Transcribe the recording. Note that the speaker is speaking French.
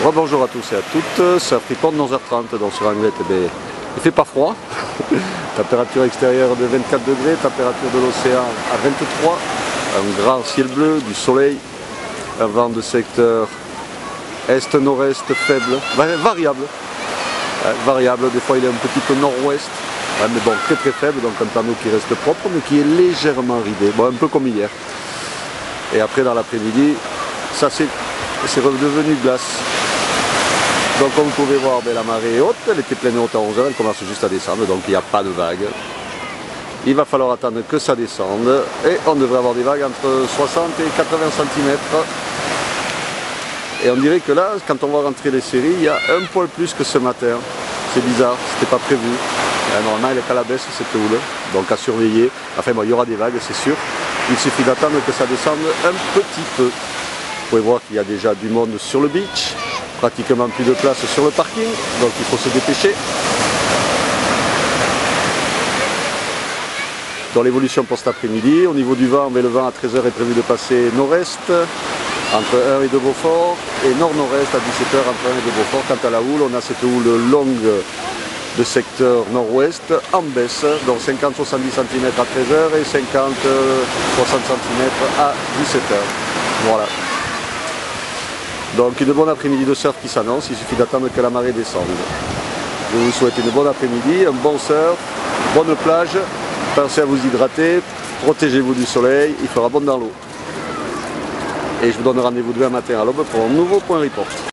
Bonjour à tous et à toutes, ça report de 11h30 donc sur Anglette. Il fait pas froid, température extérieure de 24 degrés, température de l'océan à 23, un grand ciel bleu, du soleil, un vent de secteur est-nord-est faible, variable, des fois il est un petit peu nord-ouest, mais bon très faible, donc un panneau qui reste propre mais qui est légèrement ridé, bon, un peu comme hier. Et après dans l'après-midi, ça c'est redevenu glace. Donc comme vous pouvez voir, la marée est haute, elle était pleine haute à 11h, elle commence juste à descendre, donc il n'y a pas de vagues. Il va falloir attendre que ça descende et on devrait avoir des vagues entre 60 et 80 cm. Et on dirait que là, quand on va rentrer les séries, il y a un poil plus que ce matin. C'est bizarre, c'était pas prévu. Normalement elle est à la baisse cette houle, donc à surveiller. Enfin bon, il y aura des vagues, c'est sûr. Il suffit d'attendre que ça descende un petit peu. Vous pouvez voir qu'il y a déjà du monde sur le beach. Pratiquement plus de place sur le parking, donc il faut se dépêcher. Dans l'évolution pour cet après-midi, au niveau du vent, le vent à 13h est prévu de passer nord-est entre 1 et 2 Beaufort et nord-nord-est à 17h entre 1 et 2 Beaufort. Quant à la houle, on a cette houle longue de secteur nord-ouest en baisse, donc 50-70 cm à 13h et 50-60 cm à 17h. Voilà. Donc une bonne après-midi de surf qui s'annonce, il suffit d'attendre que la marée descende. Je vous souhaite une bonne après-midi, un bon surf, bonne plage, pensez à vous hydrater, protégez-vous du soleil, il fera bon dans l'eau. Et je vous donne rendez-vous demain matin à l'aube pour un nouveau point report.